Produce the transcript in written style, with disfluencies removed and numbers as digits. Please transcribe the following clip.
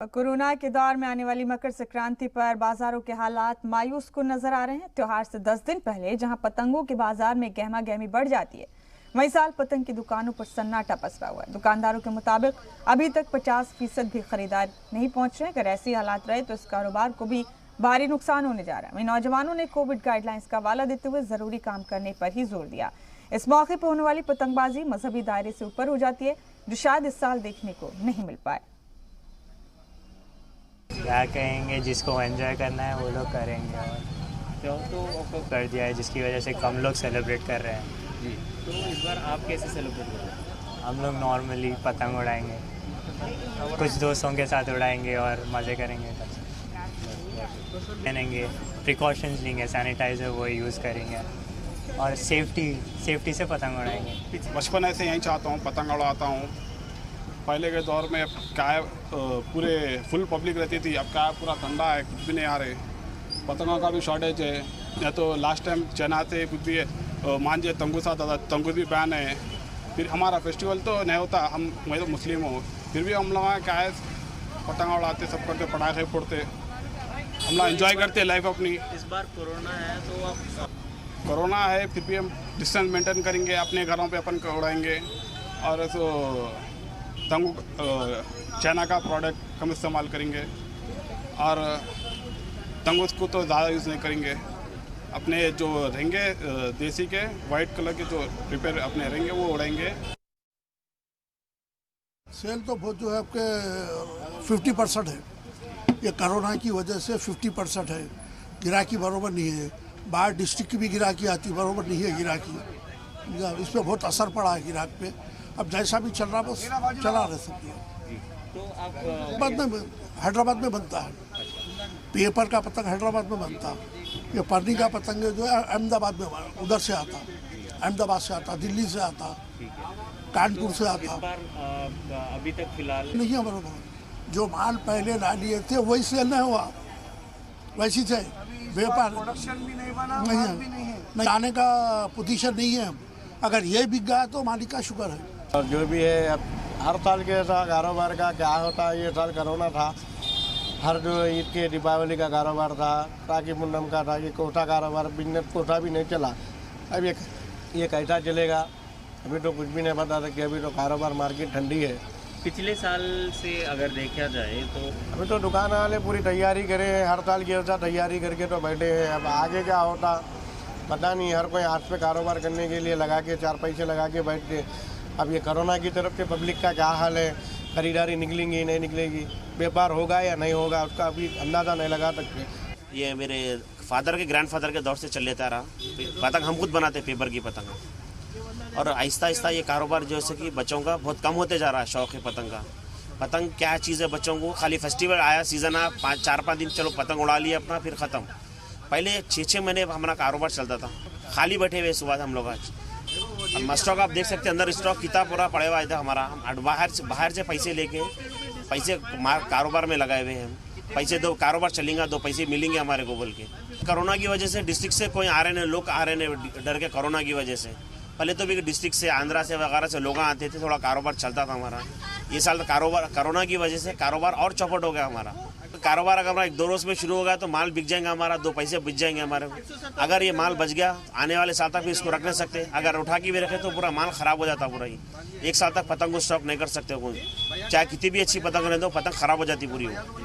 Corona के दौर में आने वाली मकर संक्रांति पर बाजारों के हालात मायूस कुन नजर आ रहे हैं। त्योहार से 10 दिन पहले जहां पतंगों के बाजार में गहमा गहमी बढ़ जाती है, वहीं साल पतंग की दुकानों पर सन्नाटा पसरा हुआ है। दुकानदारों के मुताबिक अभी तक 50% भी खरीदार नहीं पहुंच रहे। अगर ऐसी हालात रहे तो इस कारोबार को भी भारी नुकसान होने जा रहा है। वहीं नौजवानों ने कोविड गाइडलाइंस का हवाला देते हुए जरूरी काम करने पर ही जोर दिया। इस मौके पर होने वाली पतंगबाजी मजहबी दायरे से ऊपर हो जाती है, जो शायद इस साल देखने को नहीं मिल पाए। क्या कहेंगे, जिसको एंजॉय करना है वो लोग करेंगे और तो कर दिया है, जिसकी वजह से कम लोग सेलिब्रेट कर रहे हैं जी। तो इस बार आप कैसे सेलिब्रेट कर रहे हैं? हम लोग नॉर्मली पतंग उड़ाएंगे, कुछ दोस्तों के साथ उड़ाएंगे और मज़े करेंगे, पहनेंगे, प्रिकॉशंस लेंगे, सैनिटाइज़र वो यूज़ करेंगे और सेफ्टी से पतंग उड़ाएंगे। बचपन से यहीं चाहता हूँ, पतंग उड़ाता हूँ। पहले के दौर में क्या है, पूरे फुल पब्लिक रहती थी, अब क्या है पूरा ठंडा है, कुछ भी नहीं आ रहे, पतंगों का भी शॉर्टेज है। या तो लास्ट टाइम चना से कुछ भी मांझे तंगूस आता था, तंगूस भी बैन है। फिर हमारा फेस्टिवल तो नहीं होता, मैं तो मुस्लिम हूँ, फिर भी हम लोग क्या है पतंग उड़ाते, सब करते, पटाखे फोड़ते, हम लोग एंजॉय करते लाइफ अपनी। इस बार कोरोना है तो आप कोरोना है फिर भी हम डिस्टेंस मेंटेन करेंगे, अपने घरों पे अपन उड़ाएंगे और तो तंगू चाइना का प्रोडक्ट कम इस्तेमाल करेंगे और तंगूस को तो ज़्यादा यूज़ नहीं करेंगे। अपने जो रहेंगे देसी के वाइट कलर के जो प्रिपेयर अपने रहेंगे वो उड़ाएंगे। सेल तो बहुत जो है आपके 50% है, ये कोरोना की वजह से 50% है। गिराकी बराबर नहीं है, बाहर डिस्ट्रिक्ट की भी गिराकी आती बराबर नहीं है गिराकी, इस पर बहुत असर पड़ा है गिराक पे। अब जैसा भी चल रहा बस चला रह सकते हैं। तो आप हैदराबाद में बनता है, पेपर का पतंग हैदराबाद में बनता है। ये परनी का पतंग जो है अहमदाबाद में उधर से आता, अहमदाबाद से आता, दिल्ली से आता, कानपुर से आता। इस बार अभी तक फिलहाल नहीं है बराबर, जो माल पहले ला लिए थे वही सेल नहीं हुआ, वैसी से व्यापार नहीं आने का पोजीशन नहीं है। अगर ये बिक गया तो मालिक का शुक्र है। और जो भी है, अब हर साल के ऐसा कारोबार का क्या होता है, ये साल कोरोना था, हर जो ईद के दीपावली का कारोबार था, राखी पूनम का था, ये कोटा कारोबार, बिजनेस कोटा भी नहीं चला। अब ये कैसा चलेगा अभी तो कुछ भी नहीं पता था कि अभी तो कारोबार मार्केट ठंडी है। पिछले साल से अगर देखा जाए तो अभी तो दुकान वाले पूरी तैयारी करे, हर साल की ऐसा तैयारी करके तो बैठे हैं। अब आगे क्या होता पता नहीं, हर कोई हाथ पे कारोबार करने के लिए लगा के 4 पैसे लगा के बैठते। अब ये कोरोना की तरफ से पब्लिक का क्या हाल है, खरीदारी निकलेंगी नहीं निकलेगी, व्यापार होगा या नहीं होगा, उसका अभी अंदाज़ा नहीं लगा सकते। ये मेरे फादर के ग्रैंडफादर के दौर से चल लेता रहा। पतंग हम खुद बनाते, पेपर की पतंग, और आहिस्ता आहिस्ता ये कारोबार जैसे कि बच्चों का बहुत कम होते जा रहा है। शौक है पतंग का। पतंग क्या चीज़ है बच्चों को, खाली फेस्टिवल आया, सीज़न आया, 4-5 दिन चलो पतंग उड़ा लिया अपना, फिर ख़त्म। पहले 6-6 महीने हमारा कारोबार चलता था, खाली बैठे हुए सुबह हम लोग। आज अब स्टॉक आप देख सकते हैं, अंदर स्टॉक कितना पूरा पड़े हुआ था हमारा। हम बाहर से पैसे लेके पैसे कारोबार में लगाए हुए हैं। पैसे दो, कारोबार चलेगा, 2 पैसे मिलेंगे हमारे को बोल के। कोरोना की वजह से डिस्ट्रिक्ट से कोई आ रहे नहीं, लोग आ रहे नहीं डर के कोरोना की वजह से। पहले तो भी डिस्ट्रिक्ट से, आंध्रा से वगैरह से लोग आते थे, थोड़ा कारोबार चलता था हमारा। ये साल कारोबार कोरोना की वजह से कारोबार और चौपट हो गया हमारा। कारोबार अगर 1-2 रोज में शुरू होगा तो माल बिक जाएगा हमारा, 2 पैसे बच जाएंगे हमारे। अगर ये माल बच गया आने वाले साल तक भी इसको रख नहीं सकते। अगर उठा के भी रखे तो पूरा माल खराब हो जाता पूरा ही। 1 साल तक पतंग को स्टॉक नहीं कर सकते कोई, चाहे कितनी भी अच्छी पतंग रहे तो पतंग खराब हो जाती पूरी।